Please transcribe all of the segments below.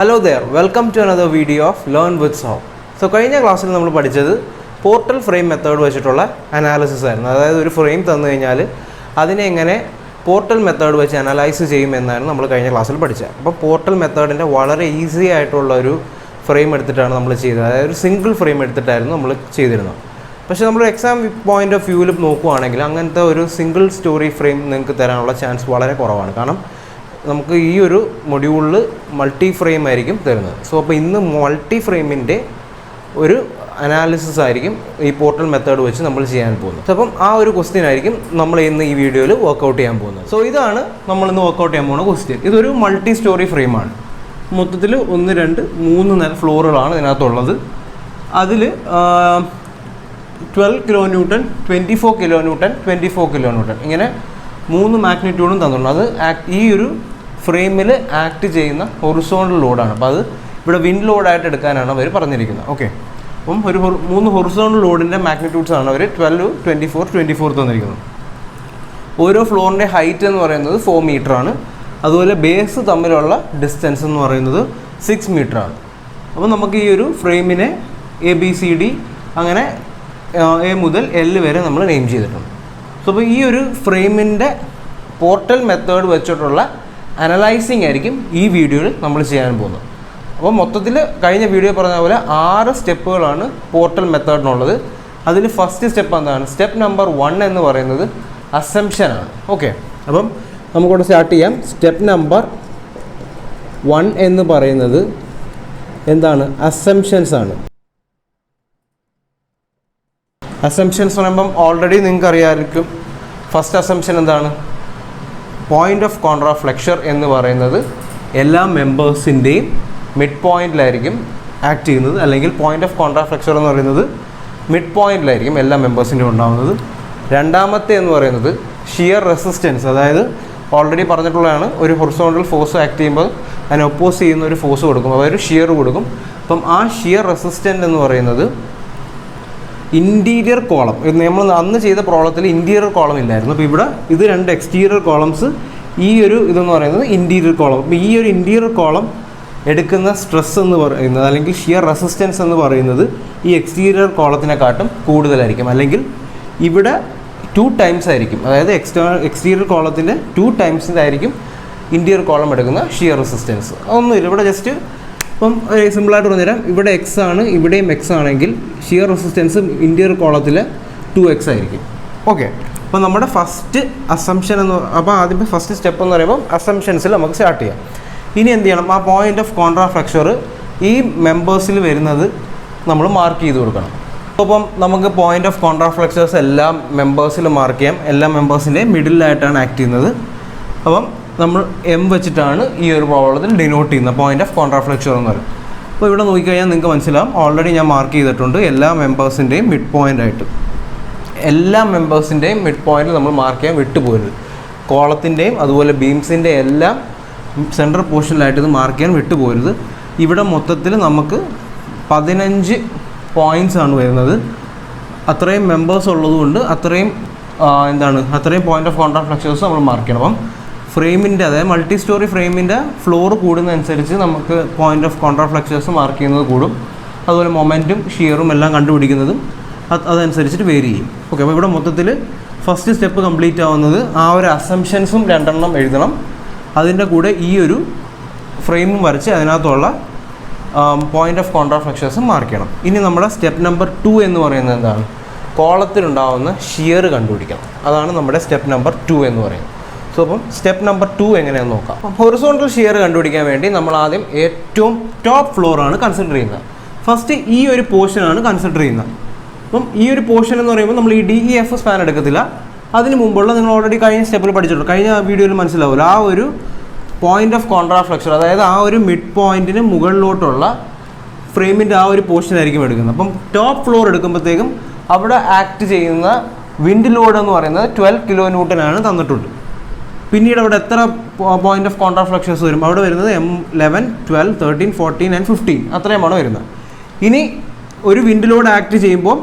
Hello there, welcome to another video of Learn with Saw. So, കഴിഞ്ഞ ക്ലാസ്സിൽ നമ്മൾ പഠിച്ചത് പോർട്ടൽ ഫ്രെയിം മെത്തേഡ് വെച്ചിട്ടുള്ള അനാലിസിസ് ആയിരുന്നു. അതായത് ഒരു ഫ്രെയിം തന്നു കഴിഞ്ഞാൽ അതിനെ എങ്ങനെ പോർട്ടൽ മെത്തേഡ് വെച്ച് അനലൈസ് ചെയ്യുമെന്നാണ് നമ്മൾ കഴിഞ്ഞ ക്ലാസ്സിൽ പഠിച്ചത്. അപ്പോൾ പോർട്ടൽ മെത്തേഡിൻ്റെ വളരെ ഈസി ആയിട്ടുള്ള ഒരു ഫ്രെയിം എടുത്തിട്ടാണ് നമ്മൾ ചെയ്തത്. അതായത് ഒരു സിംഗിൾ ഫ്രെയിം എടുത്തിട്ടായിരുന്നു നമ്മൾ ചെയ്തിരുന്നത്. പക്ഷേ നമ്മൾ എക്സാം പോയിൻ്റ് ഓഫ് വ്യൂവിൽ നോക്കുകയാണെങ്കിൽ അങ്ങനത്തെ ഒരു സിംഗിൾ സ്റ്റോറി ഫ്രെയിം നിങ്ങൾക്ക് തരാനുള്ള ചാൻസ് വളരെ കുറവാണ്. കാരണം നമുക്ക് ഈ ഒരു മൊഡ്യൂളിൽ മൾട്ടി ഫ്രെയിം ആയിരിക്കും തരുന്നത്. സോ അപ്പോൾ ഇന്ന് മൾട്ടി ഫ്രെയിമിൻ്റെ ഒരു അനാലിസിസ് ആയിരിക്കും ഈ പോർട്ടൽ മെത്തേഡ് വെച്ച് നമ്മൾ ചെയ്യാൻ പോകുന്നത്. അപ്പം ആ ഒരു ക്വസ്റ്റ്യൻ ആയിരിക്കും നമ്മൾ ഇന്ന് ഈ വീഡിയോയിൽ വർക്കൗട്ട് ചെയ്യാൻ പോകുന്നത്. സോ ഇതാണ് നമ്മളിന്ന് വർക്കൗട്ട് ചെയ്യാൻ പോകുന്ന ക്വസ്റ്റ്യൻ. ഇതൊരു മൾട്ടി സ്റ്റോറി ഫ്രെയിമാണ്. മൊത്തത്തിൽ 1, 2, 3 ഫ്ലോറുകളാണ് ഇതിനകത്തുള്ളത്. അതിൽ 12 kilo newton, 24 kilo newton, 24 kilo newton ഇങ്ങനെ 3 മാഗ്നിറ്റ്യൂഡും തന്നിട്ടുണ്ട്. അത് ഈ ഒരു ഫ്രെയിമിൽ ആക്ട് ചെയ്യുന്ന ഹൊറിസോണ്ടൽ ലോഡാണ്. അപ്പോൾ അത് ഇവിടെ വിൻഡ് ലോഡായിട്ട് എടുക്കാനാണ് അവർ പറഞ്ഞിരിക്കുന്നത്. ഓക്കെ, അപ്പം ഒരു 3 ഹൊറിസോണ്ടൽ ലോഡിൻ്റെ മാഗ്നിറ്റ്യൂഡ്സ് ആണ് അവർ 12, 24, 24 തന്നിരിക്കുന്നത്. ഓരോ ഫ്ലോറിൻ്റെ ഹൈറ്റ് എന്ന് പറയുന്നത് 4 മീറ്ററാണ്. അതുപോലെ ബേസ് തമ്മിലുള്ള ഡിസ്റ്റൻസ് എന്ന് പറയുന്നത് 6 മീറ്ററാണ്. അപ്പോൾ നമുക്ക് ഈ ഒരു ഫ്രെയിമിനെ ABCD അങ്ങനെ A മുതൽ L വരെ നമ്മൾ നെയിം ചെയ്തിട്ടുണ്ട്. സോ അപ്പോൾ ഈ ഒരു ഫ്രെയിമിൻ്റെ പോർട്ടൽ മെത്തേഡ് വെച്ചിട്ടുള്ള അനലൈസിങ് ആയിരിക്കും ഈ വീഡിയോയിൽ നമ്മൾ ചെയ്യാൻ പോകുന്നത്. അപ്പോൾ മൊത്തത്തിൽ കഴിഞ്ഞ വീഡിയോ പറഞ്ഞ പോലെ 6 സ്റ്റെപ്പുകളാണ് പോർട്ടൽ മെത്തേഡിനുള്ളത്. അതിൽ ഫസ്റ്റ് സ്റ്റെപ്പ് എന്താണ്? സ്റ്റെപ്പ് നമ്പർ 1 എന്ന് പറയുന്നത് അസംപ്ഷനാണ്. ഓക്കെ, അപ്പം നമുക്കിവിടെ സ്റ്റാർട്ട് ചെയ്യാം. സ്റ്റെപ്പ് നമ്പർ 1 എന്ന് പറയുന്നത് എന്താണ്? അസംപ്ഷൻസ് ആണ്. അസംപ്ഷൻസ് പറയുമ്പം ഓൾറെഡി നിങ്ങൾക്ക് അറിയാമായിരിക്കും. ഫസ്റ്റ് അസംപ്ഷൻ എന്താണ്? പോയിൻ്റ് ഓഫ് കോൺട്രാഫ്ലെക്ഷൻ എന്ന് പറയുന്നത് എല്ലാ മെമ്പേഴ്സിൻ്റെയും മിഡ് പോയിൻറ്റിലായിരിക്കും ആക്ട് ചെയ്യുന്നത്. അല്ലെങ്കിൽ പോയിൻ്റ് ഓഫ് കോൺട്രാഫ്ലെക്ഷൻ എന്ന് പറയുന്നത് മിഡ് പോയിൻറ്റിലായിരിക്കും എല്ലാ മെമ്പേഴ്സിൻ്റെയും ഉണ്ടാകുന്നത്. രണ്ടാമത്തെ എന്ന് പറയുന്നത് ഷിയർ റെസിസ്റ്റൻസ്. അതായത് ഓൾറെഡി പറഞ്ഞിട്ടുള്ളതാണ്, ഒരു ഹൊറിസോണ്ടൽ ഫോഴ്സ് ആക്ട് ചെയ്യുമ്പോൾ അതിനെ ഒപ്പോസ് ചെയ്യുന്ന ഒരു ഫോഴ്സ് കൊടുക്കും, അതായത് ഷിയർ കൊടുക്കും. അപ്പം ആ ഷിയർ റെസിസ്റ്റൻ്റ് എന്ന് പറയുന്നത് ഇൻറ്റീരിയർ കോളം. നമ്മൾ അന്ന് ചെയ്ത പ്രോബ്ലത്തിൽ ഇൻറ്റീരിയർ കോളം ഇല്ലായിരുന്നു. അപ്പോൾ ഇവിടെ ഇത് 2 എക്സ്റ്റീരിയർ കോളംസ്, ഈ ഒരു ഇതെന്ന് പറയുന്നത് ഇൻറ്റീരിയർ കോളം. അപ്പോൾ ഈ ഒരു ഇൻറ്റീരിയർ കോളം എടുക്കുന്ന സ്ട്രെസ് എന്ന് പറയുന്നത് അല്ലെങ്കിൽ ഷിയർ റെസിസ്റ്റൻസ് എന്ന് പറയുന്നത് ഈ എക്സ്റ്റീരിയർ കോളത്തിനെക്കാട്ടും കൂടുതലായിരിക്കും. അല്ലെങ്കിൽ ഇവിടെ 2 ടൈംസ് ആയിരിക്കും. അതായത് എക്സ്റ്റീരിയർ കോളത്തിൻ്റെ 2 ടൈംസിലായിരിക്കും ഇൻറ്റീരിയർ കോളം എടുക്കുന്ന ഷിയർ റെസിസ്റ്റൻസ്. അതൊന്നുമില്ല, ഇവിടെ ജസ്റ്റ് ഇപ്പം സിമ്പിളായിട്ട് പറഞ്ഞുതരാം. ഇവിടെ X ആണ്, ഇവിടെയും X ആണെങ്കിൽ ഷിയർ റെസിസ്റ്റൻസ് ഇൻറ്റീരിയർ കോളത്തിൽ 2X ആയിരിക്കും. ഓക്കെ, അപ്പോൾ നമ്മുടെ ഫസ്റ്റ് അസംപ്ഷൻ അപ്പോൾ ആദ്യം ഫസ്റ്റ് സ്റ്റെപ്പ് എന്ന് പറയുമ്പോൾ അസംപ്ഷൻസിൽ നമുക്ക് സ്റ്റാർട്ട് ചെയ്യാം. ഇനി എന്ത് ചെയ്യണം? ആ പോയിൻ്റ് ഓഫ് കോൺട്രാഫ്ലെക്ഷൻ ഈ മെമ്പേഴ്സിൽ വരുന്നത് നമ്മൾ മാർക്ക് ചെയ്ത് കൊടുക്കണം. അപ്പം നമുക്ക് പോയിൻ്റ് ഓഫ് കോൺട്രാഫ്ലെക്ഷൻ എല്ലാ മെമ്പേഴ്സിലും മാർക്ക് ചെയ്യാം. എല്ലാ മെമ്പേഴ്സിൻ്റെ മിഡിലായിട്ടാണ് ആക്ട് ചെയ്യുന്നത്. അപ്പം നമ്മൾ M വെച്ചിട്ടാണ് ഈ ഒരു പ്രോബ്ലത്തിൽ ഡിനോട്ട് ചെയ്യുന്നത് പോയിൻ്റ് ഓഫ് കോൺട്രാഫ്ലെക്ഷൻ എന്ന് പറയും. അപ്പോൾ ഇവിടെ നോക്കിക്കഴിഞ്ഞാൽ നിങ്ങൾക്ക് മനസ്സിലാവും, ഓൾറെഡി ഞാൻ മാർക്ക് ചെയ്തിട്ടുണ്ട് എല്ലാ മെമ്പേഴ്സിൻ്റെയും മിഡ് പോയിൻ്റ് ആയിട്ട്. എല്ലാ മെമ്പേഴ്സിൻ്റെയും മിഡ് പോയിൻ്റ് നമ്മൾ മാർക്ക് ചെയ്യാൻ വിട്ടുപോകരുത്. കോളത്തിൻ്റെയും അതുപോലെ ബീംസിൻ്റെ എല്ലാം സെൻട്രൽ പോർഷനിലായിട്ട് ഇത് മാർക്ക് ചെയ്യാൻ വിട്ടുപോകരുത്. ഇവിടെ മൊത്തത്തിൽ നമുക്ക് 15 പോയിൻറ്റ്സ് ആണ് വരുന്നത്. അത്രയും മെമ്പേഴ്സ് ഉള്ളതുകൊണ്ട് അത്രയും അത്രയും പോയിൻ്റ് ഓഫ് കോൺട്രാഫ്ലെക്ഷൻസ് നമ്മൾ മാർക്ക് ചെയ്യണം. അപ്പം ഫ്രെയിമിൻ്റെ, അതായത് മൾട്ടി സ്റ്റോറി ഫ്രെയിമിൻ്റെ ഫ്ലോർ കൂടുന്നതനുസരിച്ച് നമുക്ക് പോയിൻ്റ് ഓഫ് കോൺട്രാഫ്ലെക്ഷൻസ് മാർക്ക് ചെയ്യുന്നത് കൂടും. അതുപോലെ മൊമെൻറ്റും ഷിയറും എല്ലാം കണ്ടുപിടിക്കുന്നതും അതനുസരിച്ചിട്ട് വേരി ചെയ്യും. ഓക്കെ, അപ്പോൾ ഇവിടെ മൊത്തത്തിൽ ഫസ്റ്റ് സ്റ്റെപ്പ് കംപ്ലീറ്റ് ആവുന്നത് ആ ഒരു അസംപ്ഷൻസും 2 എഴുതണം. അതിൻ്റെ കൂടെ ഈ ഒരു ഫ്രെയിമും വരച്ച് അതിനകത്തുള്ള പോയിൻ്റ് ഓഫ് കോൺട്രാഫ്ലെക്ഷൻസും മാർക്ക് ചെയ്യണം. ഇനി നമ്മുടെ സ്റ്റെപ്പ് നമ്പർ 2 എന്ന് പറയുന്നത് എന്താണ്? കോളത്തിലുണ്ടാവുന്ന ഷിയർ കണ്ടുപിടിക്കണം. അതാണ് നമ്മുടെ സ്റ്റെപ്പ് നമ്പർ 2 എന്ന് പറയുന്നത്. സോ അപ്പം സ്റ്റെപ്പ് നമ്പർ 2 എങ്ങനെയാണെന്ന് നോക്കാം. അപ്പം ഹൊറിസോണ്ടൽ ഷിയർ കണ്ടുപിടിക്കാൻ വേണ്ടി നമ്മൾ ആദ്യം ഏറ്റവും ടോപ്പ് ഫ്ലോറാണ് കൺസിഡർ ചെയ്യുന്നത്. ഫസ്റ്റ് ഈ ഒരു പോർഷനാണ് കൺസിഡർ ചെയ്യുന്നത്. അപ്പം ഈ ഒരു പോർഷൻ എന്ന് പറയുമ്പോൾ നമ്മൾ ഈ DEF സ്പാൻ എടുക്കത്തില്ല. അതിന് മുമ്പുള്ള നിങ്ങൾ ഓൾറെഡി കഴിഞ്ഞ സ്റ്റെപ്പിൽ പഠിച്ചിട്ടുണ്ട്, കഴിഞ്ഞ വീഡിയോയിൽ മനസ്സിലാവില്ല. ആ ഒരു പോയിൻ്റ് ഓഫ് കോൺട്രാഫ്ലെക്ഷൻ, അതായത് ആ ഒരു മിഡ് പോയിൻറ്റിന് മുകളിലോട്ടുള്ള ഫ്രെയിമിൻ്റെ ആ ഒരു പോർഷനായിരിക്കും എടുക്കുന്നത്. അപ്പം ടോപ്പ് ഫ്ലോർ എടുക്കുമ്പോഴത്തേക്കും അവിടെ ആക്ട് ചെയ്യുന്ന വിൻഡ് ലോഡ് എന്ന് പറയുന്നത് 12 കിലോ ന്യൂട്ടനാണ് തന്നിട്ടുണ്ട്. പിന്നീട് അവിടെ എത്ര പോയിൻ്റ് ഓഫ് കോൺട്രാഫ്ലെക്ഷൻസ് വരും? അവിടെ വരുന്നത് M11, 12, 13, 14 and 15 അത്രയുമാണ് വരുന്നത്. ഇനി ഒരു വിൻഡ് ലോഡ് ആക്ട് ചെയ്യുമ്പോൾ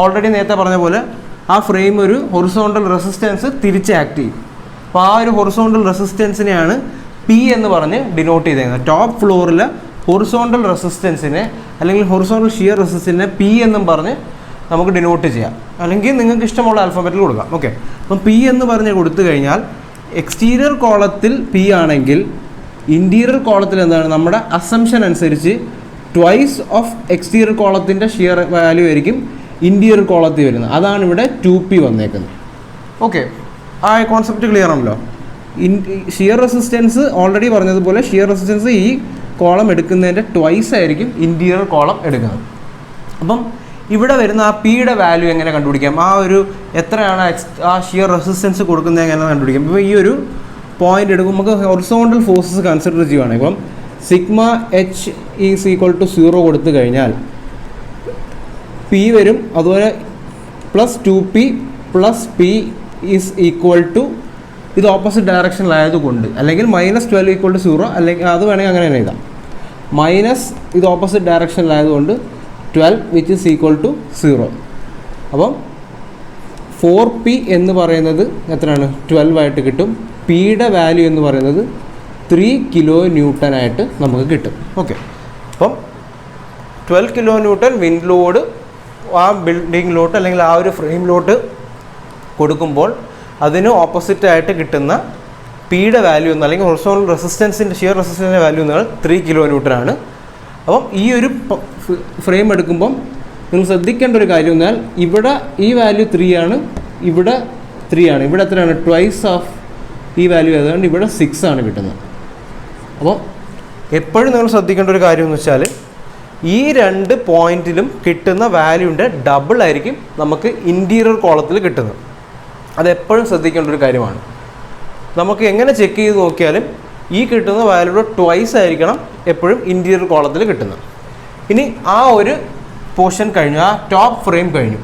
ഓൾറെഡി നേരത്തെ പറഞ്ഞ പോലെ ആ ഫ്രെയിം ഒരു ഹൊറിസോണ്ടൽ റെസിസ്റ്റൻസ് തിരിച്ച് ആക്ട് ചെയ്യും. അപ്പോൾ ആ ഒരു ഹൊറിസോണ്ടൽ റെസിസ്റ്റൻസിനെയാണ് P എന്ന് പറഞ്ഞ് ഡിനോട്ട് ചെയ്തേക്കുന്നത്. ടോപ്പ് ഫ്ലോറിൽ ഹൊറിസോണ്ടൽ റെസിസ്റ്റൻസിനെ അല്ലെങ്കിൽ ഹൊറിസോണ്ടൽ ഷിയർ റെസിസ്റ്റൻസിനെ പി എന്നും പറഞ്ഞ് നമുക്ക് ഡിനോട്ട് ചെയ്യാം, അല്ലെങ്കിൽ നിങ്ങൾക്ക് ഇഷ്ടമുള്ള ആൽഫബറ്റിൽ കൊടുക്കാം. ഓക്കെ, അപ്പം പി എന്ന് പറഞ്ഞ് കൊടുത്തു കഴിഞ്ഞാൽ എക്സ്റ്റീരിയർ കോളത്തിൽ പി ആണെങ്കിൽ ഇൻറ്റീരിയർ കോളത്തിൽ എന്താണ് നമ്മുടെ അസംഷൻ അനുസരിച്ച് ട്വൈസ് ഓഫ് എക്സ്റ്റീരിയർ കോളത്തിൻ്റെ ഷിയർ വാല്യൂ ആയിരിക്കും ഇൻറ്റീരിയർ കോളത്തിൽ വരുന്നത്. അതാണ് ഇവിടെ 2p വന്നേക്കുന്നത്. ഓക്കെ, ആ കോൺസെപ്റ്റ് ക്ലിയർ ആണല്ലോ. ഷിയർ റെസിസ്റ്റൻസ് ഓൾറെഡി പറഞ്ഞതുപോലെ ഷിയർ റെസിസ്റ്റൻസ് ഈ കോളം എടുക്കുന്നതിൻ്റെ ട്വൈസ് ആയിരിക്കും ഇൻറ്റീരിയർ കോളം എടുക്കുന്നത്. അപ്പം ഇവിടെ വരുന്ന ആ പിയുടെ വാല്യൂ എങ്ങനെ കണ്ടുപിടിക്കാം, ആ ഒരു എത്രയാണ് ആ ഷിയർ റെസിസ്റ്റൻസ് കൊടുക്കുന്നത് എങ്ങനെ കണ്ടുപിടിക്കാം. ഇപ്പോൾ ഈ ഒരു പോയിന്റ് എടുക്കുമ്പോൾ നമുക്ക് ഹൊറിസോണ്ടൽ ഫോഴ്സസ് കൺസിഡർ ചെയ്യുകയാണ്. ഇപ്പം sigma H is equal to 0 കൊടുത്തു കഴിഞ്ഞാൽ പി വരും, അതുപോലെ plus 2p plus P is equal to ഇത് ഓപ്പോസിറ്റ് ഡയറക്ഷനിലായതുകൊണ്ട്, അല്ലെങ്കിൽ -12 ഈക്വൽ ടു 0, അല്ലെങ്കിൽ അത് വേണമെങ്കിൽ അങ്ങനെ തന്നെ എഴുതാം. മൈനസ് ഇത് ഓപ്പോസിറ്റ് ഡയറക്ഷനിലായതുകൊണ്ട് 12 വിച്ച് ഈസ് ഈക്വൽ ടു 0. അപ്പം 4p എന്ന് പറയുന്നത് എത്രയാണ് 12 ആയിട്ട് കിട്ടും. പിയുടെ വാല്യൂ എന്ന് പറയുന്നത് 3 കിലോ ന്യൂട്ടൺ ആയിട്ട് നമുക്ക് കിട്ടും. ഓക്കെ, അപ്പം 12 കിലോ ന്യൂട്ടൺ വിൻഡ് ലോഡ് ആ ബിൽഡിങ്ങിലോട്ട് അല്ലെങ്കിൽ ആ ഒരു ഫ്രെയിമിലോട്ട് കൊടുക്കുമ്പോൾ അതിന് ഓപ്പോസിറ്റായിട്ട് കിട്ടുന്ന പിയുടെ വാല്യൂ എന്ന് അല്ലെങ്കിൽ ഹൊറിസോണ്ടൽ റെസിസ്റ്റൻസിൻ്റെ ഷിയർ റെസിസ്റ്റൻസിൻ്റെ വാല്യൂ എന്ന് പറഞ്ഞാൽ 3 കിലോ ന്യൂട്ടൺ ആണ്. അപ്പം ഈ ഒരു ഫ്രെയിം എടുക്കുമ്പം നിങ്ങൾ ശ്രദ്ധിക്കേണ്ട ഒരു കാര്യം എന്നാൽ ഇവിടെ ഈ വാല്യൂ 3 ആണ്, ഇവിടെ 3 ആണ്, ഇവിടെ എത്രയാണ് ട്വൈസ് ഓഫ് ഈ വാല്യൂ ആയതുകൊണ്ട് ഇവിടെ 6 ആണ് കിട്ടുന്നത്. അപ്പോൾ എപ്പോഴും നിങ്ങൾ ശ്രദ്ധിക്കേണ്ട ഒരു കാര്യം എന്ന് വെച്ചാൽ ഈ രണ്ട് പോയിന്റിലും കിട്ടുന്ന വാല്യൂൻ്റെ ഡബിൾ ആയിരിക്കും നമുക്ക് ഇൻറ്റീരിയർ കോളത്തിൽ കിട്ടുന്നത്. അതെപ്പോഴും ശ്രദ്ധിക്കേണ്ട ഒരു കാര്യമാണ്. നമുക്ക് എങ്ങനെ ചെക്ക് ചെയ്ത് നോക്കിയാലും ഈ കിട്ടുന്ന വാല്യൂയുടെ ട്വൈസ് ആയിരിക്കണം എപ്പോഴും ഇൻറ്റീരിയർ കോളത്തിൽ കിട്ടുന്നത്. ഇനി ആ ഒരു പോർഷൻ കഴിഞ്ഞു, ആ ടോപ്പ് ഫ്രെയിം കഴിഞ്ഞു.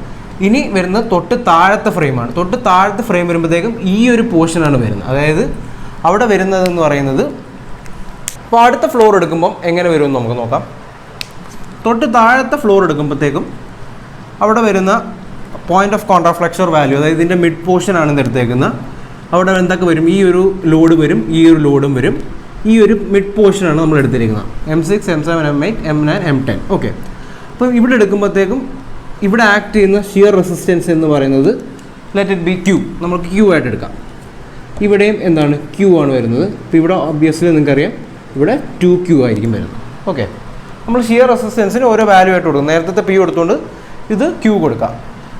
ഇനി വരുന്നത് തൊട്ട് താഴത്തെ ഫ്രെയിമാണ്. തൊട്ട് താഴത്തെ ഫ്രെയിം വരുമ്പോഴത്തേക്കും ഈ ഒരു പോർഷനാണ് വരുന്നത്. അതായത് അവിടെ വരുന്നതെന്ന് പറയുന്നത്, അപ്പോൾ അടുത്ത ഫ്ലോർ എടുക്കുമ്പം എങ്ങനെ വരുമെന്ന് നമുക്ക് നോക്കാം. തൊട്ട് താഴത്തെ ഫ്ലോർ എടുക്കുമ്പോഴത്തേക്കും അവിടെ വരുന്ന പോയിന്റ് ഓഫ് കോൺട്രാഫ്ലെക്സർ വാല്യൂ, അതായത് ഇതിൻ്റെ മിഡ് പോർഷനാണ് എടുത്തേക്കുന്നത്. അവിടെ എന്തൊക്കെ വരും, ഈ ഒരു ലോഡ് വരും, ഈ ഒരു ലോഡും വരും, ഈ ഒരു മിഡ് പോർഷനാണ് നമ്മൾ എടുത്തിരിക്കുന്നത്. M6, M7, M8, M9, M10. Okay, അപ്പോൾ ഇവിടെ എടുക്കുമ്പോഴത്തേക്കും ഇവിടെ ആക്ട് ചെയ്യുന്ന ഷിയർ റെസിസ്റ്റൻസ് എന്ന് പറയുന്നത് ലെറ്റ് ഇറ്റ് ബി Q, നമുക്ക് Q ആയിട്ട് എടുക്കാം. ഇവിടെയും എന്താണ് Q ആണ് വരുന്നത്. ഇപ്പോൾ ഇവിടെ ഒബ്വിയസ്ലി നിങ്ങൾക്കറിയാം ഇവിടെ 2Q ആയിരിക്കും വരുന്നത്. ഓക്കെ, നമ്മൾ ഷിയർ റെസിസ്റ്റൻസിന് ഓരോ വാല്യൂ ആയിട്ട് കൊടുക്കും. നേരത്തെ P കൊടുത്തുകൊണ്ട് ഇത് Q കൊടുക്കാം.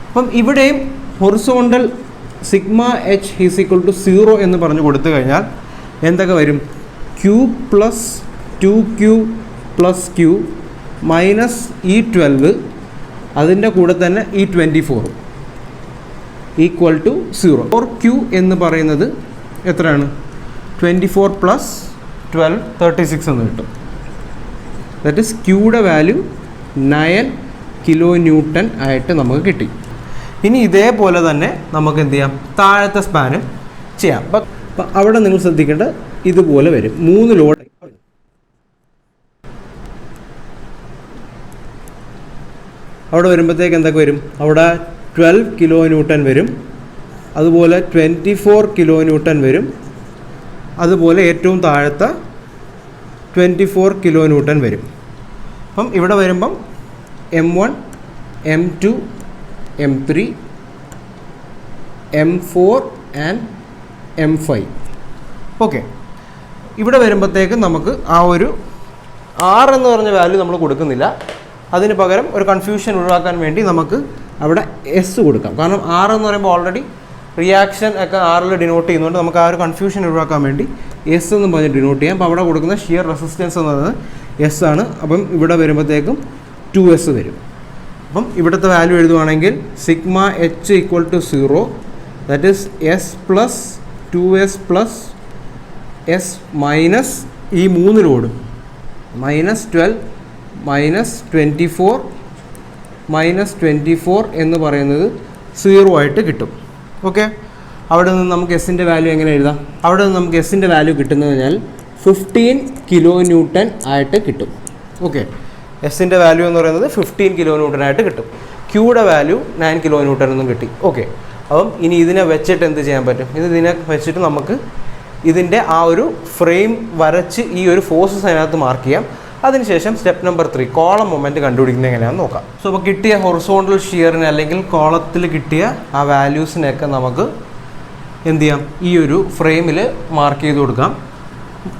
അപ്പം ഇവിടെയും horizontal sigma H is equal to 0 എന്ന് പറഞ്ഞ് കൊടുത്തു കഴിഞ്ഞാൽ എന്തൊക്കെ വരും, Q plus 2Q plus Q minus ഈ 12 അതിൻ്റെ കൂടെ തന്നെ ഈ 24 ഈക്വൽ ടു 0. 4Q എന്ന് പറയുന്നത് എത്രയാണ്, 24 പ്ലസ് 12 36 എന്ന് കിട്ടും. ദാറ്റ് ഈസ് Qയുടെ വാല്യൂ 9 കിലോ ന്യൂട്ടൺ ആയിട്ട് നമുക്ക് കിട്ടി. ഇനി ഇതേപോലെ തന്നെ നമുക്ക് എന്ത് ചെയ്യാം, താഴത്തെ സ്പാനും ചെയ്യാം. അപ്പം അവിടെ നിങ്ങൾ ശ്രദ്ധിക്കേണ്ടത് ഇതുപോലെ വരും. 3 ലോഡ് അവിടെ വരുമ്പോഴത്തേക്ക് എന്തൊക്കെ വരും, അവിടെ 12 കിലോ ന്യൂട്ടൺ വരും, അതുപോലെ 24 കിലോ ന്യൂട്ടൺ വരും, അതുപോലെ ഏറ്റവും താഴത്തെ 24 കിലോ ന്യൂട്ടൺ വരും. അപ്പം ഇവിടെ വരുമ്പം M1, M2, M3, M4 and M5. Okay, ഇവിടെ വരുമ്പോഴത്തേക്ക് നമുക്ക് ആ ഒരു 6 എന്ന് പറഞ്ഞ വാല്യൂ നമ്മൾ കൊടുക്കുന്നില്ല. അതിന് പകരം ഒരു കൺഫ്യൂഷൻ ഒഴിവാക്കാൻ വേണ്ടി നമുക്ക് അവിടെ S കൊടുക്കാം. കാരണം 6 എന്ന് പറയുമ്പോൾ ഓൾറെഡി റിയാക്ഷൻ ഒക്കെ 6ൽ ഡിനോട്ട് ചെയ്യുന്നതുകൊണ്ട് നമുക്ക് ആ ഒരു കൺഫ്യൂഷൻ ഒഴിവാക്കാൻ വേണ്ടി S എന്ന് പറഞ്ഞ് ഡിനോട്ട് ചെയ്യാം. അപ്പോൾ അവിടെ കൊടുക്കുന്ന ഷിയർ റെസിസ്റ്റൻസ് എന്ന് പറയുന്നത് S ആണ്. അപ്പം ഇവിടെ വരുമ്പോഴത്തേക്കും 2S വരും. അപ്പം ഇവിടുത്തെ വാല്യൂ എഴുതുവാണെങ്കിൽ sigma H equal to 0, that is S plus 2S plus S minus ഈ 3 ലോഡും -12 -24 എന്ന് പറയുന്നത് 0 ആയിട്ട് കിട്ടും. ഓക്കെ, അവിടെ നിന്ന് നമുക്ക് എസിൻ്റെ വാല്യൂ എങ്ങനെ എഴുതാം, അവിടെ നിന്ന് നമുക്ക് എസിൻ്റെ വാല്യൂ കിട്ടുന്നത് കഴിഞ്ഞാൽ 15 കിലോ ന്യൂട്ടൺ ആയിട്ട് കിട്ടും. ഓക്കെ, എസിൻ്റെ വാല്യൂ എന്ന് പറയുന്നത് 15 കിലോ ന്യൂട്ടൺ ആയിട്ട് കിട്ടും. Qയുടെ വാല്യൂ 9 കിലോ ന്യൂട്ടൺ എന്നും കിട്ടി. ഓക്കെ, അപ്പം ഇനി ഇതിനെ വെച്ചിട്ട് എന്ത് ചെയ്യാൻ പറ്റും, ഇതിനെ വെച്ചിട്ട് നമുക്ക് ഇതിൻ്റെ ആ ഒരു ഫ്രെയിം വരച്ച് ഈ ഒരു ഫോഴ്സസ് അതിനകത്ത് മാർക്ക് ചെയ്യാം. അതിനുശേഷം സ്റ്റെപ്പ് നമ്പർ 3 കോളം മൊമെൻറ്റ് കണ്ടുപിടിക്കുന്നത് എങ്ങനെയാണെന്ന് നോക്കാം. സോ അപ്പോൾ കിട്ടിയ ഹൊറിസോണ്ടൽ ഷിയറിന് അല്ലെങ്കിൽ കോളത്തിൽ കിട്ടിയ ആ വാല്യൂസിനെയൊക്കെ നമുക്ക് എന്ത് ചെയ്യാം, ഈ ഒരു ഫ്രെയിമിൽ മാർക്ക് ചെയ്ത് കൊടുക്കാം.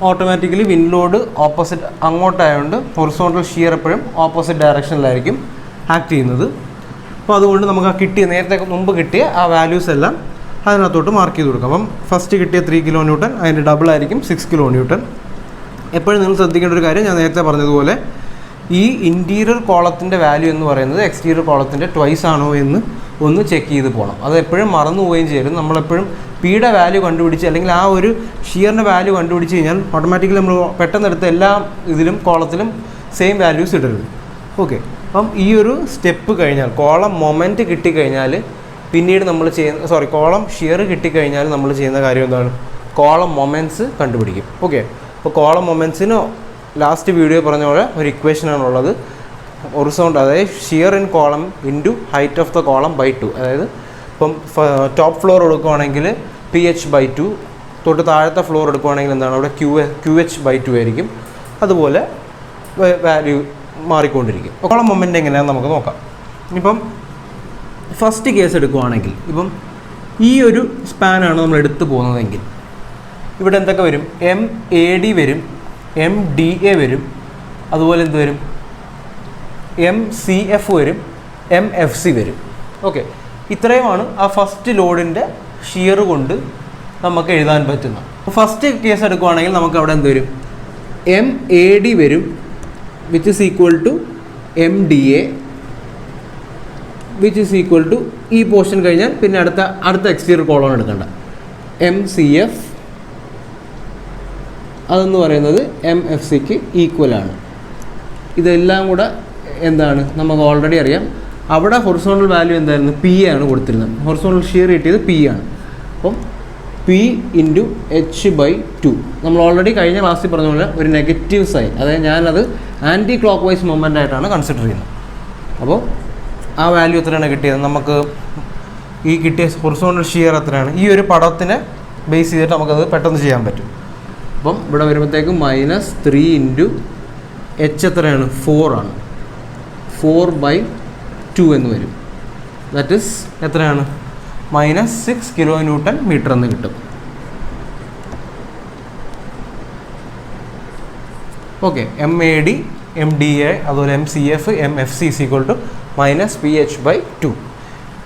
ഓട്ടോമാറ്റിക്കലി വിൻഡ് ലോഡ് ഓപ്പോസിറ്റ് അങ്ങോട്ടായതുകൊണ്ട് ഹൊറിസോണ്ടൽ ഷിയർ എപ്പോഴും ഓപ്പോസിറ്റ് ഡയറക്ഷനിലായിരിക്കും ആക്ട് ചെയ്യുന്നത്. അപ്പോൾ അതുകൊണ്ട് നമുക്ക് ആ കിട്ടിയ നേരത്തെ മുമ്പ് കിട്ടിയ ആ വാല്യൂസ് എല്ലാം അതിനകത്തോട്ട് മാർക്ക് ചെയ്ത് കൊടുക്കാം. അപ്പം ഫസ്റ്റ് കിട്ടിയ 3 കിലോ ന്യൂട്ടൺ, അതിൻ്റെ ഡബിൾ ആയിരിക്കും 6 കിലോ ന്യൂട്ടൺ. എപ്പോഴും നിങ്ങൾ ശ്രദ്ധിക്കേണ്ട ഒരു കാര്യം, ഞാൻ നേരത്തെ പറഞ്ഞതുപോലെ ഈ ഇൻറ്റീരിയർ കോളത്തിൻ്റെ വാല്യൂ എന്ന് പറയുന്നത് എക്സ്റ്റീരിയർ കോളത്തിൻ്റെ ട്വൈസ് ആണോ എന്ന് ഒന്ന് ചെക്ക് ചെയ്ത് പോകണം. അത് എപ്പോഴും മറന്നു പോവുകയും ചെയ്യും. നമ്മളെപ്പോഴും പിയുടെ വാല്യൂ കണ്ടുപിടിച്ച് അല്ലെങ്കിൽ ആ ഒരു ഷിയറിൻ്റെ വാല്യൂ കണ്ടുപിടിച്ച് കഴിഞ്ഞാൽ ഓട്ടോമാറ്റിക്കലി നമ്മൾ പെട്ടെന്ന് എടുത്ത് എല്ലാ ഇതിലും കോളത്തിലും സെയിം വാല്യൂസ് ഇടരുത്. ഓക്കെ, അപ്പം ഈ ഒരു സ്റ്റെപ്പ് കഴിഞ്ഞാൽ കോളം മൊമെൻറ്റ് കിട്ടിക്കഴിഞ്ഞാൽ പിന്നീട് നമ്മൾ ചെയ്യുന്ന കോളം ഷിയർ കിട്ടിക്കഴിഞ്ഞാൽ നമ്മൾ ചെയ്യുന്ന കാര്യം എന്താണ്, കോളം മൊമെൻറ്റ്സ് കണ്ടുപിടിക്കും. ഓക്കെ, അപ്പോൾ കോളം മൊമെൻറ്റ്സിന് ലാസ്റ്റ് വീഡിയോ പറഞ്ഞ പോലെ ഒരു ഇക്വേഷനാണുള്ളത്. ഹൊറിസോണ്ടൽ അതായത് shear in column into height of the column by 2. അതായത് ഇപ്പം ടോപ്പ് ഫ്ലോർ എടുക്കുകയാണെങ്കിൽ PH/2, തൊട്ട് താഴത്തെ ഫ്ലോർ എടുക്കുകയാണെങ്കിൽ എന്താണ് അവിടെ QH/2 ആയിരിക്കും. അതുപോലെ വാല്യൂ മാറിക്കൊണ്ടിരിക്കും. കോളം മൊമെൻ്റ് എങ്ങനെയാണെന്ന് നമുക്ക് നോക്കാം. ഇപ്പം ഫസ്റ്റ് കേസ് എടുക്കുകയാണെങ്കിൽ ഇപ്പം ഈ ഒരു സ്പാനാണ് നമ്മൾ എടുത്തു പോകുന്നതെങ്കിൽ ഇവിടെ എന്തൊക്കെ വരും, MAD വരും, MDA വരും, അതുപോലെ എന്ത് വരും, MCF വരും, MFC വരും. ഓക്കെ, ഇത്രയുമാണ് ആ ഫസ്റ്റ് ലോഡിൻ്റെ ഷിയർ കൊണ്ട് നമുക്ക് എഴുതാൻ പറ്റുന്നത്. ഫസ്റ്റ് കേസ് എടുക്കുകയാണെങ്കിൽ നമുക്ക് അവിടെ എന്ത് വരും, MAD വരും, which is equal to MDA, which is equal to ഈ പോർഷൻ കഴിഞ്ഞാൽ പിന്നെ അടുത്ത എക്സ്റ്റീരിയർ കോളം എടുക്കേണ്ട MCF, അതെന്ന് പറയുന്നത് MFCക്ക് ഈക്വലാണ്. ഇതെല്ലാം കൂടെ എന്താണ് നമുക്ക് ഓൾറെഡി അറിയാം. അവിടെ ഹൊറിസോണ്ടൽ വാല്യൂ എന്തായിരുന്നു, P ആണ് കൊടുത്തിരുന്നത്. ഹൊറിസോണ്ടൽ ഷിയർ കിട്ടിയത് P ആണ്. അപ്പം P × H/2. നമ്മൾ ഓൾറെഡി കഴിഞ്ഞ ക്ലാസ്സിൽ പറഞ്ഞ പോലെ ഒരു നെഗറ്റീവ് സൈൻ, അതായത് ഞാനത് ആൻറ്റി ക്ലോക്ക് വൈസ് മൊമെൻ്റ് ആയിട്ടാണ് കൺസിഡർ ചെയ്യുന്നത്. അപ്പോൾ ആ വാല്യൂ എത്രയാണ് കിട്ടിയത്, നമുക്ക് ഈ കിട്ടിയ ഹൊറിസോണ്ടൽ ഷിയർ എത്രയാണ്, ഈ ഒരു പടത്തിനെ ബേസ് ചെയ്തിട്ട് നമുക്കത് പെട്ടെന്ന് ചെയ്യാൻ പറ്റും. അപ്പം ഇവിടെ വരുമ്പോഴത്തേക്കും -3 × H എത്രയാണ്, 4 ആണ്. 4/2 എന്ന് വരും. ദാറ്റ് ഈസ് എത്രയാണ്, -6 കിലോ ന്യൂട്ടൺ മീറ്റർ എന്ന് കിട്ടും. ഓക്കെ, MAD, MDA, അതുപോലെ MCF, MFC = -PH/2.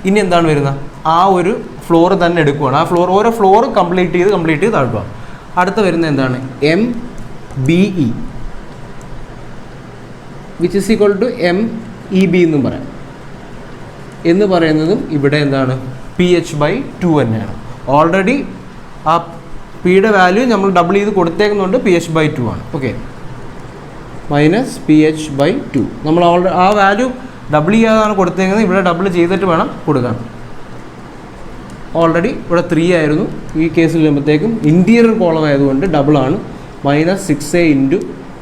ഇനി എന്താണ് വരുന്നത്, ആ ഒരു ഫ്ലോർ തന്നെ എടുക്കുകയാണ്. ആ ഓരോ ഫ്ലോർ കംപ്ലീറ്റ് ചെയ്ത് താഴ്ത്തുക. അടുത്ത വരുന്നത് എന്താണ്, MBE, which is equal to MEB എന്നും പറയാം. എന്ന് പറയുന്നതും ഇവിടെ എന്താണ്, PH/2 തന്നെയാണ്. ഓൾറെഡി ആ പിയുടെ വാല്യൂ നമ്മൾ ഡബിൾ ചെയ്ത് കൊടുത്തേക്കുന്നുണ്ട്, PH/2 ആണ്. ഓക്കെ, -PH/2 നമ്മൾ ആ വാല്യൂ ഡബിൾ ചെയ്യാതാണ് കൊടുത്തേക്കുന്നത്. ഇവിടെ ഡബിൾ ചെയ്തിട്ട് വേണം കൊടുക്കാൻ. ഓൾറെഡി ഇവിടെ 3 ആയിരുന്നു. ഈ കേസിൽ വരുമ്പോഴത്തേക്കും ഇൻറ്റീരിയർ കോളം ആയതുകൊണ്ട് ഡബിളാണ്. -6A ×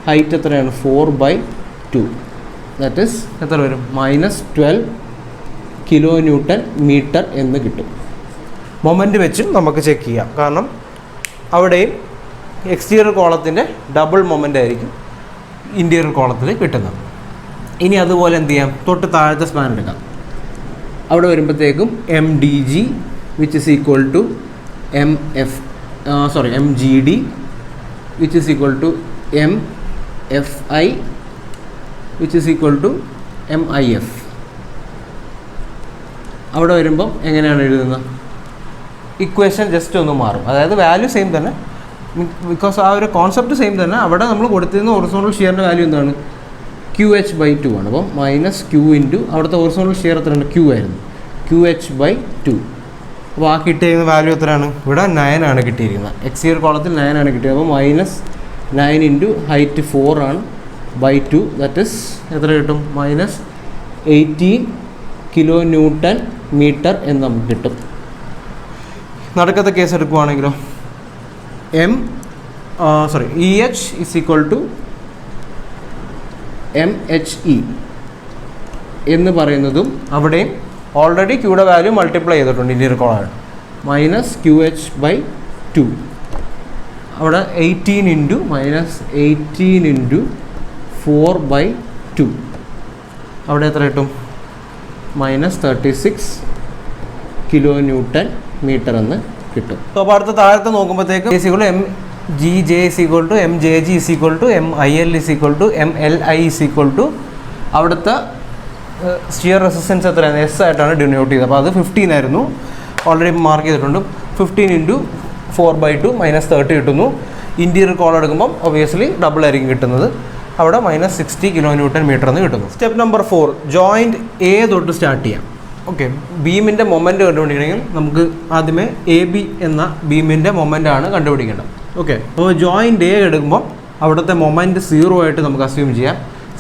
ഹൈറ്റ് എത്രയാണ്, 4/2. ദാറ്റ് ഈസ് എത്ര വരും, -12 കിലോ ന്യൂട്ടൺ മീറ്റർ എന്ന് കിട്ടും. മൊമെൻ്റ് വെച്ചും നമുക്ക് ചെക്ക് ചെയ്യാം. കാരണം അവിടെയും എക്സ്റ്റീരിയർ കോളത്തിൻ്റെ ഡബിൾ മൊമെൻ്റ് ആയിരിക്കും ഇൻറ്റീരിയർ കോളത്തിൽ കിട്ടുന്നത്. ഇനി അതുപോലെ എന്ത് ചെയ്യാം, തൊട്ട് താഴത്തെ സ്പാൻ എടുക്കാം. അവിടെ വരുമ്പോഴത്തേക്കും MDG, which is equal to MGD, which is equal to MFI, which is equal to MIF. അവിടെ വരുമ്പം എങ്ങനെയാണ് എഴുതുന്നത്, ഇക്വേഷൻ ജസ്റ്റ് ഒന്ന് മാറും. അതായത് വാല്യൂ സെയിം തന്നെ, ബിക്കോസ് ആ ഒരു കോൺസെപ്റ്റ് സെയിം തന്നെ. അവിടെ നമ്മൾ കൊടുത്തിരുന്ന ഹൊറിസോണ്ടൽ ഷിയറിൻ്റെ വാല്യൂ എന്താണ്, QH/2 ആണ്. അപ്പം -Q × അവിടുത്തെ ഹൊറിസോണ്ടൽ ഷിയർ എത്രയാണ്, Q ആയിരുന്നു, QH/2. അപ്പോൾ ആ കിട്ടിയിരിക്കുന്ന വാല്യൂ എത്രയാണ്, ഇവിടെ 9 ആണ് കിട്ടിയിരിക്കുന്നത്. എക്സ്റ്റീരിയർ കോളത്തിൽ 9 ആണ് കിട്ടിയത്. അപ്പോൾ -9 × ഹൈറ്റ് 4 ആണ് /2. ദാറ്റ് ഈസ് എത്ര കിട്ടും, -18 കിലോ ന്യൂട്ടൺ മീറ്റർ എന്ന് നമുക്ക് കിട്ടും. നടക്കത്തെ കേസ് എടുക്കുകയാണെങ്കിലോ EH = MHE എന്ന് പറയുന്നതും അവിടെയും ഓൾറെഡി ക്യൂയുടെ വാല്യൂ മൾട്ടിപ്ലൈ ചെയ്തിട്ടുണ്ട്. ഇൻറ്റീരിയർ കോളാണ് -QH/2. അവിടെ 18 × 4/2. അവിടെ എത്ര കിട്ടും? -36 kN എന്ന് കിട്ടും. അപ്പോൾ അടുത്ത താഴത്തെ നോക്കുമ്പോഴത്തേക്കും mgj = mjg = mil = mli അവിടുത്തെ സ്റ്റിയർ റെസിസ്റ്റൻസ് എത്രയാണ്? എസ് ആയിട്ടാണ് ഡിനോട്ട് ചെയ്തത്. അപ്പോൾ അത് 15 ആയിരുന്നു, ഓൾറെഡി മാർക്ക് ചെയ്തിട്ടുണ്ട്. 15 × 4/2 -30 കിട്ടുന്നു. ഇൻറ്റീരിയർ കോളം എടുക്കുമ്പം ഒബിയസ്ലി ഡബിൾ ആയിരിക്കും കിട്ടുന്നത്. അവിടെ -60 kN എന്ന് കിട്ടുന്നു. സ്റ്റെപ്പ് നമ്പർ 4, ജോയിൻറ്റ് എ തൊട്ട് സ്റ്റാർട്ട് ചെയ്യാം. ഓക്കെ, ബീമിൻ്റെ മൊമെൻറ്റ് കണ്ടുപിടിക്കണമെങ്കിൽ നമുക്ക് ആദ്യമേ AB എന്ന ബീമിൻ്റെ മൊമെൻ്റാണ് കണ്ടുപിടിക്കേണ്ടത്. ഓക്കെ, അപ്പോൾ ജോയിൻറ്റ് എ എടുക്കുമ്പോൾ അവിടുത്തെ മൊമെൻറ്റ് 0 ആയിട്ട് നമുക്ക് അസ്യൂം ചെയ്യാം. m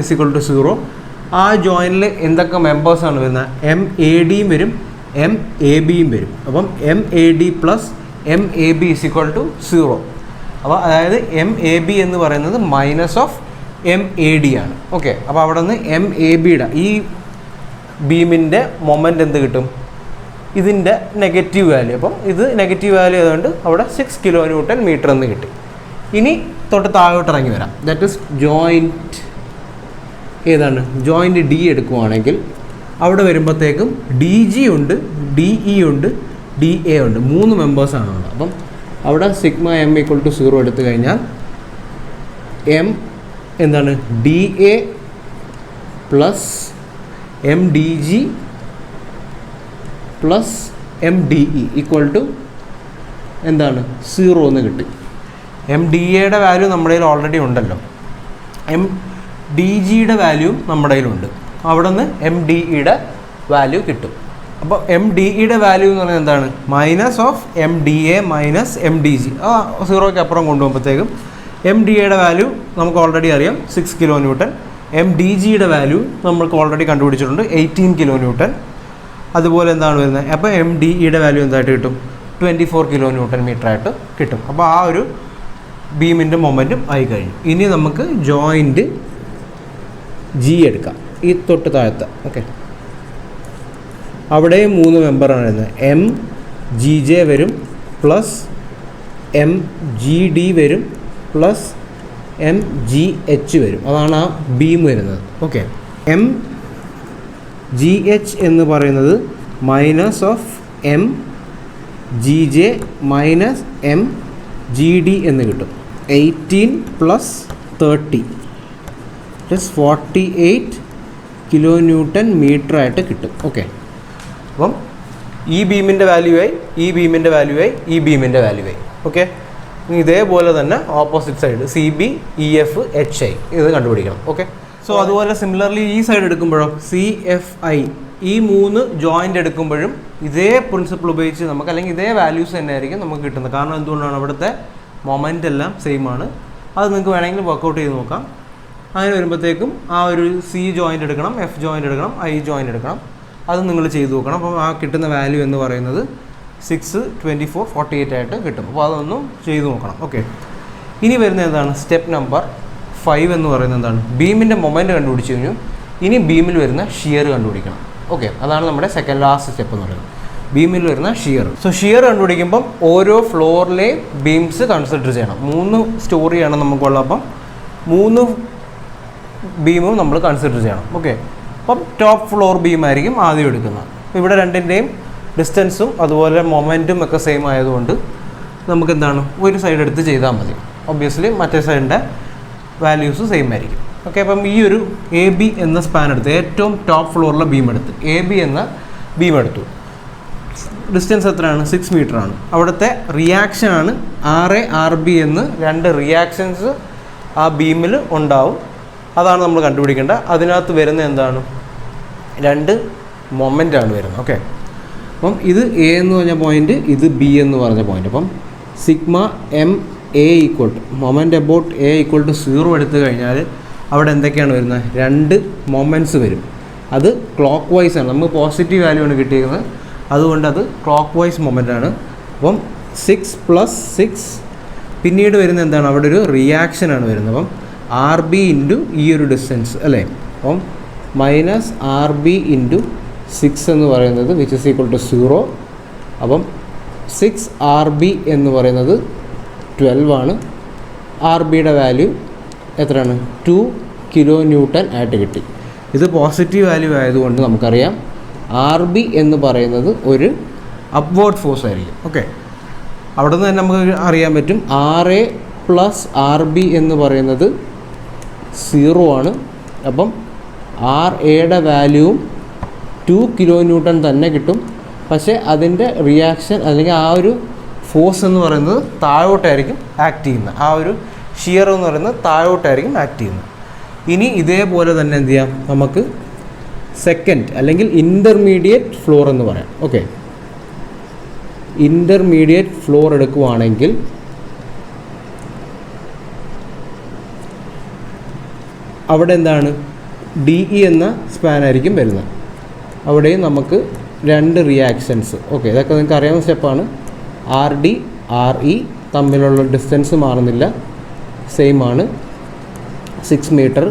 = 0. ആ ജോയിനിൽ എന്തൊക്കെ മെമ്പേഴ്സാണ് വരുന്നത്? MADയും വരും, MABയും വരും. അപ്പം MAD + MAB = 0. അപ്പോൾ അതായത് MAB എന്ന് പറയുന്നത് -MAD ആണ്. ഓക്കെ, അപ്പോൾ അവിടെ നിന്ന് MABയുടെ ഈ ബീമിൻ്റെ മൊമെൻ്റ് എന്ത് കിട്ടും? ഇതിൻ്റെ നെഗറ്റീവ് വാല്യൂ. അപ്പം ഇത് നെഗറ്റീവ് വാല്യൂ ആയതുകൊണ്ട് അവിടെ 6 kN എന്ന് കിട്ടി. ഇനി തൊട്ട് താഴോട്ട് ഇറങ്ങി വരാം. ദാറ്റ് ഈസ് ജോയിൻറ്റ് ഏതാണ്? ജോയിൻറ്റ് ഡി എടുക്കുവാണെങ്കിൽ അവിടെ വരുമ്പോഴത്തേക്കും DG ഉണ്ട്, DE ഉണ്ട്, DA ഉണ്ട്. 3 മെമ്പേഴ്സാണ് ഉള്ളത്. അപ്പം അവിടെ m = 0 എടുത്തു കഴിഞ്ഞാൽ M എന്താണ്? DA + MDG + MDE = എന്താണ്? 0 എന്ന് കിട്ടി. MDAയുടെ വാല്യൂ നമ്മുടെ കയ്യിൽ ഓൾറെഡി ഉണ്ടല്ലോ. MDGയുടെ വാല്യൂ നമ്മുടെ കയ്യിലുണ്ട്. അവിടെ നിന്ന് MDEയുടെ വാല്യൂ കിട്ടും. അപ്പോൾ MDEയുടെ വാല്യൂ എന്ന് പറയുന്നത് എന്താണ്? -MDA - MDG. ആ 0ക്ക് അപ്പുറം കൊണ്ടുപോകുമ്പോഴത്തേക്കും MDAയുടെ വാല്യൂ നമുക്ക് ഓൾറെഡി അറിയാം, 6 kN. MDGയുടെ വാല്യൂ നമ്മൾക്ക് ഓൾറെഡി കണ്ടുപിടിച്ചിട്ടുണ്ട്, 18 kN. അതുപോലെ എന്താണ് വരുന്നത്? അപ്പോൾ MDEയുടെ വാല്യൂ എന്തായിട്ട് കിട്ടും? 24 kN ആയിട്ട് കിട്ടും. അപ്പോൾ ആ ഒരു ബീമിൻ്റെ മൊമെൻറ്റും ആയി കഴിഞ്ഞു. ഇനി നമുക്ക് ജോയിൻറ്റ് G എടുക്കാം, ഈ തൊട്ട് താഴത്തെ. ഓക്കെ, അവിടെയും 3 മെമ്പറാണ് വരുന്നത്. MGJ വരും, +MGD വരും, +MGH വരും. അതാണ് ആ ബീം വരുന്നത്. ഓക്കെ, MGH എന്ന് പറയുന്നത് -MGJ - MGD എന്ന് കിട്ടും. 18 + 30 + 48 kN ആയിട്ട് കിട്ടും. ഓക്കെ, അപ്പം ഈ ബീമിൻ്റെ വാല്യൂ ആയി, ഈ ബീമിൻ്റെ വാല്യൂ ആയി, ഈ ബീമിൻ്റെ വാല്യൂ ആയി. ഓക്കെ, ഇതേപോലെ തന്നെ opposite side CB, EF, HI ഇത് കണ്ടുപിടിക്കണം. ഓക്കെ, സോ അതുപോലെ സിമിലർലി ഈ സൈഡ് എടുക്കുമ്പോഴോ CFI ഈ 3 ജോയിൻ്റ് എടുക്കുമ്പോഴും ഇതേ പ്രിൻസിപ്പിൾ ഉപയോഗിച്ച് നമുക്ക്, അല്ലെങ്കിൽ ഇതേ വാല്യൂസ് തന്നെ ആയിരിക്കും നമുക്ക് കിട്ടുന്നത്. കാരണം എന്തുകൊണ്ടാണ്? അവിടുത്തെ മൊമെൻ്റ് എല്ലാം സെയിം ആണ്. അത് നിങ്ങൾക്ക് വേണമെങ്കിൽ വർക്കൗട്ട് ചെയ്ത് നോക്കാം. അങ്ങനെ വരുമ്പോഴത്തേക്കും ആ ഒരു C ജോയിൻ്റ് എടുക്കണം, F ജോയിൻ്റ് എടുക്കണം, I ജോയിൻ്റ് എടുക്കണം. അത് നിങ്ങൾ ചെയ്ത് നോക്കണം. അപ്പോൾ ആ കിട്ടുന്ന വാല്യൂ എന്ന് പറയുന്നത് 6, 24, 48 ആയിട്ട് കിട്ടും. അപ്പോൾ അതൊന്നും ചെയ്ത് നോക്കണം. ഓക്കെ, ഇനി വരുന്നത് എന്താണ്? സ്റ്റെപ്പ് നമ്പർ 5 എന്ന് പറയുന്നത് എന്താണ്? ബീമിൻ്റെ മൊമെൻറ്റ് കണ്ടുപിടിച്ച് കഴിഞ്ഞു. ഇനി ബീമിൽ വരുന്ന ഷിയർ കണ്ടുപിടിക്കണം. ഓക്കെ, അതാണ് നമ്മുടെ ലാസ്റ്റ് സ്റ്റെപ്പ് എന്ന് പറയുന്നത്, ബീമിൽ വരുന്ന ഷിയർ. സോ ഷിയർ കണ്ടുപിടിക്കുമ്പം ഓരോ ഫ്ലോറിലെയും ബീംസ് കൺസിഡർ ചെയ്യണം. 3 സ്റ്റോറിയാണ് നമുക്കുള്ളത്. അപ്പം 3 ബീമും നമ്മൾ കൺസിഡർ ചെയ്യണം. ഓക്കെ, അപ്പം ടോപ്പ് ഫ്ലോർ ബീമായിരിക്കും ആദ്യം എടുക്കുന്നത്. ഇവിടെ രണ്ടിൻ്റെയും ഡിസ്റ്റൻസും അതുപോലെ മൊമെൻറ്റും ഒക്കെ സെയിം ആയതുകൊണ്ട് നമുക്ക് എന്താണ്? ഒരു സൈഡ് എടുത്ത് ചെയ്താൽ മതി. ഒബ്വിയസ്ലി മറ്റേ സൈഡിൻ്റെ വാല്യൂസ് സെയിം ആയിരിക്കും. ഓക്കെ, അപ്പം ഈ ഒരു AB എന്ന സ്പാൻ എടുത്ത് ഏറ്റവും ടോപ്പ് ഫ്ലോറിലെ ബീം എടുത്ത് AB എന്ന ബീം എടുത്തു. ഡിസ്റ്റൻസ് എത്രയാണ്? 6 മീറ്ററാണ്. അവിടുത്തെ റിയാക്ഷനാണ് RA RB എന്ന് 2 റിയാക്ഷൻസ് ആ ബീമിൽ ഉണ്ടാവും. അതാണ് നമ്മൾ കണ്ടുപിടിക്കേണ്ടത്. അതിനകത്ത് വരുന്ന എന്താണ്? 2 മൊമെൻ്റാണ് വരുന്നത്. ഓക്കെ, അപ്പം ഇത് A എന്ന് പറഞ്ഞ പോയിൻ്റ്, ഇത് B എന്ന് പറഞ്ഞ പോയിൻ്റ്. അപ്പം MA മൊമെൻ്റ് അബൌട്ട് A = 0 എടുത്തു കഴിഞ്ഞാൽ അവിടെ എന്തൊക്കെയാണ് വരുന്നത്? 2 മൊമെൻറ്റ്സ് വരും. അത് ക്ലോക്ക് വൈസ് ആണ്. നമുക്ക് പോസിറ്റീവ് വാല്യൂ ആണ് കിട്ടിയിരിക്കുന്നത്, അതുകൊണ്ട് അത് ക്ലോക്ക് വൈസ് മൊമെൻ്റാണ്. അപ്പം 6 + 6 പിന്നീട് വരുന്ന എന്താണ്? അവിടെ ഒരു റിയാക്ഷനാണ് വരുന്നത്. അപ്പം RB ഇൻറ്റു ഈ ഒരു ഡിസ്റ്റൻസ് അല്ലേ. അപ്പം -RB ഇൻറ്റു 6 എന്ന് പറയുന്നത് വിച്ച് ഇസ് ഈക്വൽ ടു 0. അപ്പം 6 RB എന്ന് പറയുന്നത് 12 ആണ്. RBയുടെ വാല്യൂ എത്രയാണ് 2 കിലോ ന്യൂട്ടൺ ആയിട്ട് കിട്ടി. ഇത് പോസിറ്റീവ് വാല്യൂ ആയതുകൊണ്ട് നമുക്കറിയാം RB എന്ന് പറയുന്നത് ഒരു അപ്വേർഡ് ഫോഴ്സ് ആയിരിക്കും. ഓക്കെ, അവിടെ നിന്ന് തന്നെ നമുക്ക് അറിയാൻ പറ്റും RA പ്ലസ് RB എന്ന് പറയുന്നത് 0 ആണ്. അപ്പം RAയുടെ വാല്യൂവും 2 കിലോ ന്യൂട്ടൺ തന്നെ കിട്ടും. പക്ഷേ അതിൻ്റെ റിയാക്ഷൻ അല്ലെങ്കിൽ ആ ഒരു ഫോഴ്സ് എന്ന് പറയുന്നത് താഴോട്ടായിരിക്കും ആക്ട് ചെയ്യുന്നത്. ആ ഒരു ഷിയർ എന്ന് പറയുന്നത് താഴോട്ടായിരിക്കും ആക്ട് ചെയ്യുന്നത്. ഇനി ഇതേപോലെ തന്നെ എന്ത് ചെയ്യാം, നമുക്ക് സെക്കൻഡ് അല്ലെങ്കിൽ ഇൻ്റർമീഡിയറ്റ് ഫ്ലോർ എന്ന് പറയാം. ഓക്കെ, ഇൻ്റർമീഡിയറ്റ് ഫ്ലോർ എടുക്കുവാണെങ്കിൽ അവിടെ എന്താണ് DE എന്ന സ്പാൻ ആയിരിക്കും വരുന്നത്. അവിടെയും നമുക്ക് 2 റിയാക്ഷൻസ്. ഓക്കെ, ഇതൊക്കെ നിങ്ങൾക്ക് അറിയാവുന്ന സ്റ്റെപ്പാണ്. RD RE തമ്മിലുള്ള ഡിസ്റ്റൻസ് മാറുന്നില്ല, സെയിം ആണ്, 6 മീറ്റർ.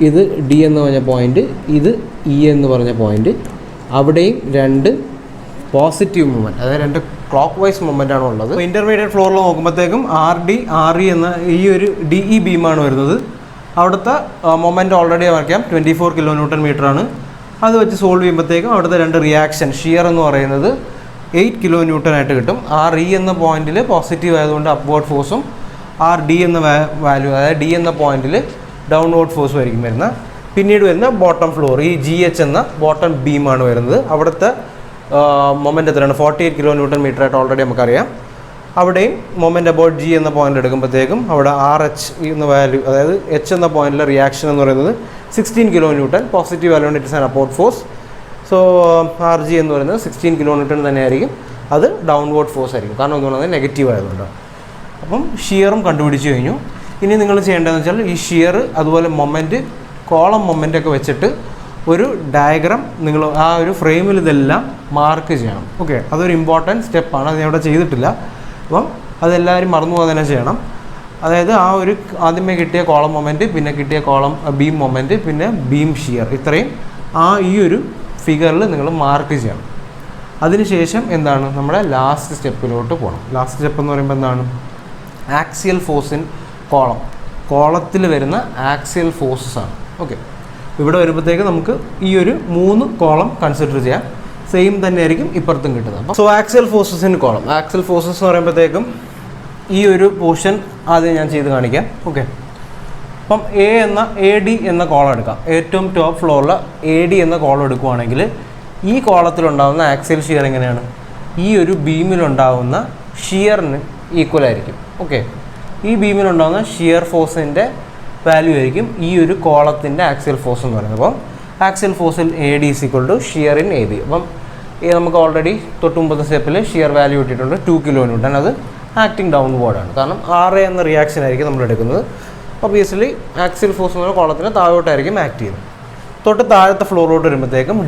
ഇത് D എന്ന് പറഞ്ഞ പോയിൻ്റ്, ഇത് E എന്ന് പറഞ്ഞ പോയിൻ്റ്. അവിടെയും 2 പോസിറ്റീവ് മൂവ്മെൻറ്റ്, അതായത് 2 ക്ലോക്ക് വൈസ് മൂവ്മെൻ്റ് ആണ് ഉള്ളത്. ഇൻ്റർമീഡിയറ്റ് ഫ്ലോറിൽ നോക്കുമ്പോഴത്തേക്കും RD RE എന്ന ഈ ഒരു DE ബീമാണ് വരുന്നത്. അവിടുത്തെ മൊമെൻറ്റ് ഓൾറെഡി വരയ്ക്കാം, 24 കിലോ ന്യൂട്ടൺ മീറ്റർ ആണ്. അത് വെച്ച് സോൾവ് ചെയ്യുമ്പോഴത്തേക്കും അവിടുത്തെ 2 റിയാക്ഷൻ ഷിയർ എന്ന് പറയുന്നത് 8 കിലോ ന്യൂട്ടൺ ആയിട്ട് കിട്ടും. RE എന്ന പോയിന്റിൽ പോസിറ്റീവ് ആയതുകൊണ്ട് അപ്വേർഡ് ഫോഴ്സും RD എന്ന വാല്യൂ, അതായത് D എന്ന പോയിന്റിൽ ഡൗൺവേർഡ് ഫോഴ്സും ആയിരിക്കും വരുന്നത്. പിന്നീട് വരുന്ന ബോട്ടം ഫ്ലോർ, ഈ GH എന്ന ബോട്ടം ബീമാണ് വരുന്നത്. അവിടുത്തെ മൊമെൻറ്റ് എത്രയാണ്, 48 കിലോ ന്യൂട്ടൺ മീറ്റർ ആയിട്ട് ഓൾറെഡി നമുക്കറിയാം. അവിടെയും മൊമെൻറ്റ് അബൌട്ട് G എന്ന പോയിന്റ് എടുക്കുമ്പോഴത്തേക്കും അവിടെ RH എന്ന വാല്യൂ, അതായത് H എന്ന പോയിന്റിലെ റിയാക്ഷൻ എന്ന് പറയുന്നത് 16 kilo newton, positive value it's an upward force. So RG എന്ന് പറയുന്നത് 16 കിലോ ന്യൂട്ടൺ തന്നെയായിരിക്കും. അത് ഡൗൺവേർഡ് ഫോഴ്സ് ആയിരിക്കും, കാരണം എന്ന് പറയുന്നത് നെഗറ്റീവ് ആയതുകൊണ്ടാണ്. അപ്പം ഷിയറും കണ്ടുപിടിച്ച് കഴിഞ്ഞു. ഇനി നിങ്ങൾ ചെയ്യേണ്ടതെന്ന് വെച്ചാൽ ഈ ഷിയർ അതുപോലെ മൊമെൻറ്റ്, കോളം മൊമെൻ്റ് ഒക്കെ വെച്ചിട്ട് ഒരു ഡയഗ്രാം നിങ്ങൾ ആ ഒരു ഫ്രെയിമിൽ ഇതെല്ലാം മാർക്ക് ചെയ്യണം. ഓക്കെ, അതൊരു ഇമ്പോർട്ടൻറ്റ് സ്റ്റെപ്പാണ്. അത് ഞാൻ ഇവിടെ ചെയ്തിട്ടില്ല. അപ്പം അതെല്ലാവരും മറന്നു പോകാൻ തന്നെ ചെയ്യണം. അതായത് ആ ഒരു ആദ്യമേ കിട്ടിയ കോളം മൊമെൻറ്റ്, പിന്നെ കിട്ടിയ കോളം ബീം മൊമെൻറ്റ്, പിന്നെ ബീം ഷിയർ, ഇത്രയും ഈ ഒരു ഫിഗറിൽ നിങ്ങൾ മാർക്ക് ചെയ്യണം. അതിനുശേഷം എന്താണ്, നമ്മുടെ ലാസ്റ്റ് സ്റ്റെപ്പിലോട്ട് പോകണം. ലാസ്റ്റ് സ്റ്റെപ്പ് എന്ന് പറയുമ്പോൾ എന്താണ്, ആക്സിയൽ ഫോഴ്സ് ഇൻ കോളത്തിൽ വരുന്ന ആക്സിയൽ ഫോഴ്സസ് ആണ്. ഓക്കെ, ഇവിടെ വരുമ്പോഴത്തേക്ക് നമുക്ക് ഈ ഒരു 3 കോളം കൺസിഡർ ചെയ്യാം. സെയിം തന്നെയായിരിക്കും ഇപ്പുറത്തും കിട്ടുന്നത്. അപ്പം so axial forces in column, axial forces എന്ന് പറയുമ്പോഴത്തേക്കും ഈ ഒരു പോർഷൻ ആദ്യം ഞാൻ ചെയ്ത് കാണിക്കാം. ഓക്കെ, അപ്പം AD എന്ന കോളം എടുക്കാം. ഏറ്റവും ടോപ്പ് ഫ്ലോറിൽ AD എന്ന കോളം എടുക്കുകയാണെങ്കിൽ ഈ കോളത്തിലുണ്ടാകുന്ന ആക്സിയൽ ഷിയർ എങ്ങനെയാണ്, ഈ ഒരു ബീമിലുണ്ടാകുന്ന ഷിയറിന് ഈക്വൽ ആയിരിക്കും. ഓക്കെ, ഈ ബീമിലുണ്ടാകുന്ന ഷിയർ ഫോഴ്സിൻ്റെ വാല്യൂ ആയിരിക്കും ഈ ഒരു കോളത്തിൻ്റെ ആക്സിയൽ ഫോഴ്സ് എന്ന് പറയുന്നത്. അപ്പം ആക്സിയൽ ഫോഴ്സിൽ AD is equal to shear in AB. അപ്പം നമുക്ക് ഓൾറെഡി തൊട്ടുമുമ്പത്തെ സ്റ്റെപ്പിൽ ഷിയർ വാല്യൂ ഇട്ടിട്ടുണ്ട് 2 കിലോ ന്യൂട്ടൺ. അത് ആക്ടിങ് ഡൗൺവേർഡാണ്, കാരണം RA എന്ന റിയാക്ഷൻ ആയിരിക്കും നമ്മൾ എടുക്കുന്നത്. ഒബിയസ്ലി ആക്സിയൽ ഫോഴ്സ് എന്ന് പറയുന്ന കോളത്തിന് താഴോട്ടായിരിക്കും ആക്ട് ചെയ്യുന്നത്. തൊട്ട് താഴത്തെ ഫ്ലോറിലോട്ട് വരുമ്പോഴത്തേക്കും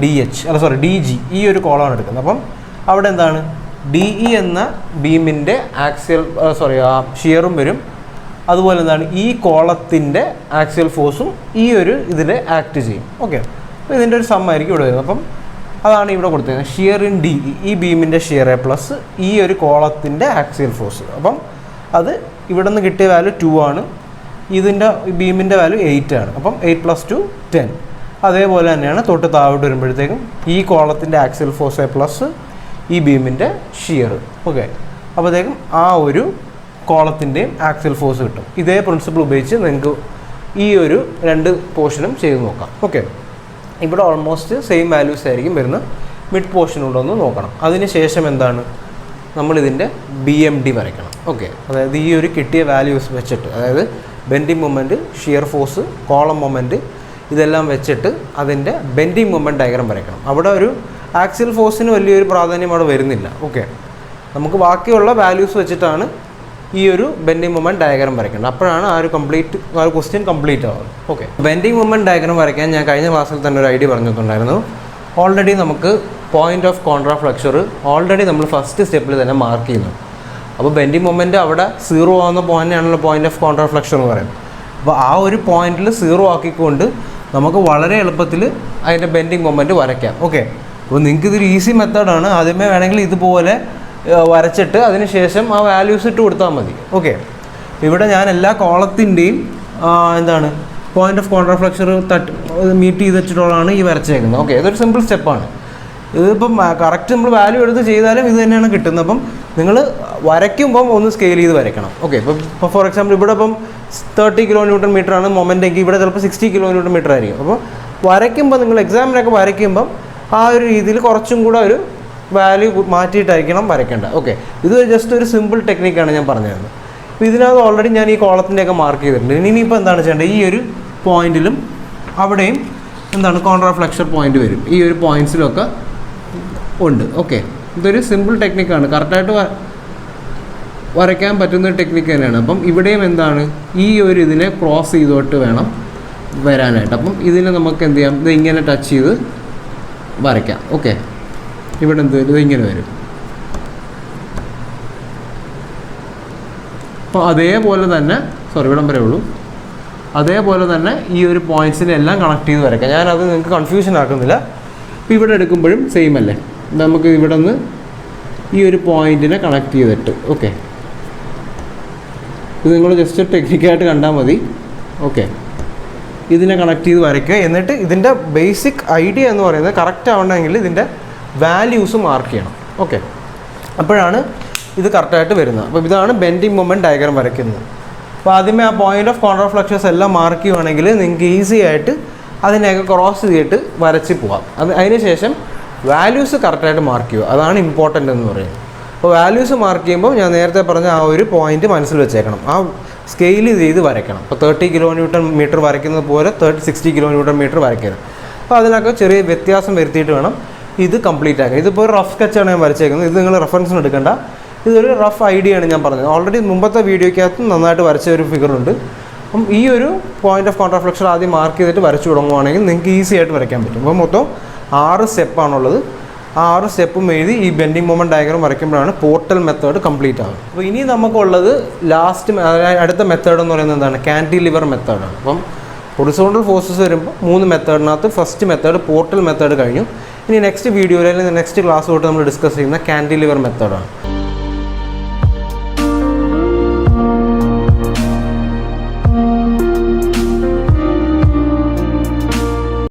DG ഈ ഒരു കോളമാണ് എടുക്കുന്നത്. അപ്പം അവിടെ എന്താണ്, DE എന്ന ബീമിൻ്റെ ഷിയറും വരും. അതുപോലെ എന്താണ്, ഈ കോളത്തിൻ്റെ ആക്സിയൽ ഫോഴ്സും ഈ ഒരു ഇതിൽ ആക്ട് ചെയ്യും. ഓക്കെ, അപ്പോൾ ഇതിൻ്റെ ഒരു സം ആയിരിക്കും ഇവിടെ വരുന്നത്. അപ്പം അതാണ് ഇവിടെ കൊടുത്തിരുന്നത്, ഷിയർ ഇൻ DE, ഈ ബീമിൻ്റെ ഷിയർ പ്ലസ് ഈ ഒരു കോളത്തിൻ്റെ ആക്സിയൽ ഫോഴ്സ്. അപ്പം അത് ഇവിടെ നിന്ന് കിട്ടിയ വാല്യൂ 2 ആണ്, ഇതിൻ്റെ ബീമിൻ്റെ വാല്യൂ 8 ആണ്. അപ്പം 8 + 2 10. അതേപോലെ തന്നെയാണ് തൊട്ട് താഴോട്ട് വരുമ്പോഴത്തേക്കും ഈ കോളത്തിൻ്റെ ആക്സിയൽ ഫോഴ്സ് പ്ലസ് ഈ ബീമിൻ്റെ ഷിയർ. ഓക്കെ, അപ്പോഴത്തേക്കും ആ ഒരു കോളത്തിൻ്റെയും ആക്സിയൽ ഫോഴ്സ് കിട്ടും. ഇതേ പ്രിൻസിപ്പിൾ ഉപയോഗിച്ച് നിങ്ങൾക്ക് ഈ ഒരു 2 പോർഷനും ചെയ്ത് നോക്കാം. ഓക്കെ, ഇവിടെ ഓൾമോസ്റ്റ് സെയിം വാല്യൂസ് ആയിരിക്കും വരുന്നത്. മിഡ് പോർഷൻ ഉണ്ടോയെന്ന് നോക്കണം. അതിനുശേഷം എന്താണ്, നമ്മളിതിൻ്റെ BMD വരയ്ക്കണം. ഓക്കെ, അതായത് ഈ ഒരു കിട്ടിയ വാല്യൂസ് വെച്ചിട്ട്, അതായത് bending moment, shear force, column moment, ഇതെല്ലാം വെച്ചിട്ട് അതിൻ്റെ ബെൻഡിങ് മൊമെൻറ്റ് ഡയഗ്രാം വരയ്ക്കണം. അവിടെ ഒരു ആക്സിയൽ ഫോഴ്സിന് വലിയൊരു പ്രാധാന്യം അവിടെ വരുന്നില്ല. ഓക്കെ, നമുക്ക് ബാക്കിയുള്ള വാല്യൂസ് വെച്ചിട്ടാണ് ഈ ഒരു ബെൻഡിങ് മൊമെൻറ്റ് ഡയഗ്രാം വരയ്ക്കേണ്ടത്. അപ്പോഴാണ് ആ ഒരു ക്വസ്റ്റ്യൻ കംപ്ലീറ്റ് ആവുന്നത്. ഓക്കെ, ബെൻഡിങ് മൊമെൻറ്റ് ഡയഗ്രാം വരയ്ക്കാൻ ഞാൻ കഴിഞ്ഞ ക്ലാസ്സിൽ തന്നെ ഒരു ഐഡിയ പറഞ്ഞിട്ടുണ്ടായിരുന്നു. ഓൾറെഡി നമുക്ക് പോയിൻ്റ് ഓഫ് കോൺട്രാഫ്ലക്ചർ ഓൾറെഡി നമ്മൾ ഫസ്റ്റ് സ്റ്റെപ്പിൽ തന്നെ മാർക്ക് ചെയ്യുന്നു. അപ്പോൾ ബെൻഡിങ് മൊമെൻറ്റ് അവിടെ 0 ആവുന്ന പോയിൻ്റാണല്ലോ പോയിൻ്റ് ഓഫ് കോൺട്രാഫ്ലക്ചർ എന്ന് പറയുന്നത്. അപ്പോൾ ആ ഒരു പോയിന്റിൽ 0 ആക്കിക്കൊണ്ട് നമുക്ക് വളരെ എളുപ്പത്തിൽ അതിൻ്റെ ബെൻഡിങ് മൊമെൻറ്റ് വരയ്ക്കാം. ഓക്കെ, അപ്പോൾ നിങ്ങൾക്ക് ഇതൊരു ഈസി മെത്തേഡാണ്. ആദ്യമേ വേണമെങ്കിൽ ഇതുപോലെ വരച്ചിട്ട് അതിന് ശേഷം ആ വാല്യൂസ് ഇട്ട് കൊടുത്താൽ മതി. ഓക്കെ, ഇവിടെ ഞാൻ എല്ലാ കോളത്തിൻ്റെയും എന്താണ് പോയിന്റ് ഓഫ് കോൺട്രാ ഫ്ലക്ചർ മീറ്റ് ചെയ്ത് വെച്ചിട്ടുള്ളതാണ് ഈ വരച്ചേക്കുന്നത്. ഓക്കെ, ഇതൊരു സിമ്പിൾ സ്റ്റെപ്പാണ്. ഇതിപ്പം കറക്റ്റ് നമ്മൾ വാല്യൂ എടുത്ത് ചെയ്താലും ഇത് തന്നെയാണ് കിട്ടുന്നത്. അപ്പം നിങ്ങൾ വരയ്ക്കുമ്പം ഒന്ന് സ്കെയിൽ ചെയ്ത് വരയ്ക്കണം. ഓക്കെ, ഇപ്പോൾ ഫോർ എക്സാമ്പിൾ ഇവിടെ ഇപ്പം 30 kN ആണ് മൊമെൻ്റ് എങ്കിൽ ഇവിടെ ചിലപ്പോൾ 60 kN ആയിരിക്കും. അപ്പോൾ വരയ്ക്കുമ്പോൾ നിങ്ങൾ എക്സാമിനൊക്കെ വരയ്ക്കുമ്പം ആ ഒരു രീതിയിൽ കുറച്ചും കൂടെ ഒരു വാല്യൂ മാറ്റിയിട്ടായിരിക്കണം വരയ്ക്കേണ്ടത്. ഓക്കെ, ഇത് ജസ്റ്റ് ഒരു സിമ്പിൾ ടെക്നിക്കാണ് ഞാൻ പറഞ്ഞത്. അപ്പോൾ ഇതിനകത്ത് ഓൾറെഡി ഞാൻ ഈ കോളത്തിൻ്റെയൊക്കെ മാർക്ക് ചെയ്തിട്ടുണ്ട്. ഇനിയിപ്പോൾ എന്താണ് ചെയ്യേണ്ടത്, ഈ ഒരു പോയിന്റിലും അവിടെയും എന്താണ് കോൺട്രാ ഫ്ലക്ചർ പോയിന്റ് വരും. ഈ ഒരു പോയിന്റ്സിലൊക്കെ ഉണ്ട്. ഓക്കെ, ഇതൊരു സിമ്പിൾ ടെക്നിക്കാണ്, കറക്റ്റായിട്ട് വരയ്ക്കാൻ പറ്റുന്ന ഒരു ടെക്നിക്ക് തന്നെയാണ്. അപ്പം ഇവിടെയും എന്താണ് ഈ ഒരു ഇതിനെ ക്രോസ് ചെയ്തോട്ട് വേണം വരാനായിട്ട്. അപ്പം ഇതിനെ നമുക്ക് എന്ത് ചെയ്യാം, ഇത് ഇങ്ങനെ ടച്ച് ചെയ്ത് വരയ്ക്കാം. ഓക്കെ, ഇവിടെ എന്ത് വരും, ഇത് ഇങ്ങനെ വരും. അപ്പോൾ അതേപോലെ തന്നെ ഇവിടം വരെ ഉള്ളൂ. അതേപോലെ തന്നെ ഈ ഒരു പോയിൻറ്റ്സിനെ എല്ലാം കണക്ട് ചെയ്ത് വരയ്ക്കാം. ഞാനത് നിങ്ങൾക്ക് കൺഫ്യൂഷൻ ആക്കുന്നില്ല. ഇപ്പോൾ ഇവിടെ എടുക്കുമ്പോഴും സെയിം അല്ലേ, നമുക്ക് ഇവിടെ നിന്ന് ഈ ഒരു പോയിൻറ്റിനെ കണക്ട് ചെയ്തിട്ട്, ഓക്കെ, ഇത് നിങ്ങൾ ജസ്റ്റ് ടെക്നിക്കായിട്ട് കണ്ടാൽ മതി. ഓക്കെ, ഇതിനെ കണക്ട് ചെയ്ത് വരയ്ക്കുക. എന്നിട്ട് ഇതിൻ്റെ ബേസിക് ഐഡിയ എന്ന് പറയുന്നത് കറക്റ്റ് ആവണമെങ്കിൽ ഇതിൻ്റെ വാല്യൂസ് മാർക്ക് ചെയ്യണം. ഓക്കെ, അപ്പോഴാണ് ഇത് കറക്റ്റായിട്ട് വരുന്നത്. അപ്പോൾ ഇതാണ് ബെൻഡിങ് മൊമെൻറ്റ് ഡയഗ്രാം വരയ്ക്കുന്നത്. അപ്പോൾ ആദ്യമേ ആ പോയിന്റ് ഓഫ് കോൺട്രാ ഫ്ലക്ചേഴ്സ് എല്ലാം മാർക്ക് ചെയ്യുവാണെങ്കിൽ നിങ്ങൾക്ക് ഈസി ആയിട്ട് അതിനെയൊക്കെ ക്രോസ് ചെയ്തിട്ട് വരച്ച് പോകാം. അതിനുശേഷം വാല്യൂസ് കറക്റ്റായിട്ട് മാർക്ക് ചെയ്യുക, അതാണ് ഇമ്പോർട്ടൻ്റ് എന്ന് പറയുന്നത്. അപ്പോൾ വാല്യൂസ് മാർക്ക് ചെയ്യുമ്പോൾ ഞാൻ നേരത്തെ പറഞ്ഞ ആ ഒരു പോയിന്റ് മനസ്സിൽ വെച്ചേക്കണം, ആ സ്കെയിൽ ചെയ്ത് വരയ്ക്കണം. അപ്പോൾ 30 kN വരയ്ക്കുന്നത് പോലെ 60 kN വരയ്ക്കരുത്. അപ്പോൾ അതിനൊക്കെ ചെറിയ വ്യത്യാസം വരുത്തിയിട്ട് വേണം ഇത് കംപ്ലീറ്റ് ആക്കാൻ. ഇതിപ്പോൾ ഒരു റഫ് സ്കെച്ചാണ് ഞാൻ വരച്ചേക്കുന്നത്, ഇത് നിങ്ങൾ റെഫറൻസിന് എടുക്കേണ്ട. ഇതൊരു റഫ് ഐഡിയ ആണ് ഞാൻ പറഞ്ഞത്. ഓൾറെഡി മുമ്പത്തെ വീഡിയോയ്ക്കകത്ത് നന്നായിട്ട് വരച്ച ഒരു ഫിഗറുണ്ട്. അപ്പം ഈ ഒരു പോയിന്റ് ഓഫ് കോൺട്രാ ഫ്ലക്ചർ ആദ്യം മാർക്ക് ചെയ്തിട്ട് വരച്ചു തുടങ്ങുവാണെങ്കിൽ നിങ്ങൾക്ക് ഈസി ആയിട്ട് വരയ്ക്കാൻ പറ്റും. അപ്പോൾ മൊത്തം 6 സ്റ്റെപ്പാണുള്ളത്. ആ 6 സ്റ്റെപ്പും എഴുതി ഈ ബെൻഡിങ് മൊമെൻറ്റ് ഡയഗ്രാം വരയ്ക്കുമ്പോഴാണ് പോർട്ടൽ മെത്തേഡ് കംപ്ലീറ്റ് ആകുന്നത്. അപ്പോൾ ഇനി നമുക്കുള്ളത് അടുത്ത മെത്തേഡ് എന്ന് പറയുന്നത് എന്താണ്, കാൻറ്റിലിവർ മെത്തേഡാണ്. അപ്പം ഹൊറിസോണ്ടൽ ഫോഴ്സസ് വരുമ്പോൾ 3 മെത്തേഡിനകത്ത് ഫസ്റ്റ് മെത്തേഡ് പോർട്ടൽ മെത്തേഡ് കഴിഞ്ഞു. ഇനി നെക്സ്റ്റ് വീഡിയോയിൽ അല്ലെങ്കിൽ നെക്സ്റ്റ് ക്ലാസ് തൊട്ട് നമ്മൾ ഡിസ്കസ് ചെയ്യുന്ന കാൻറ്റിലിവർ മെത്തേഡാണ്.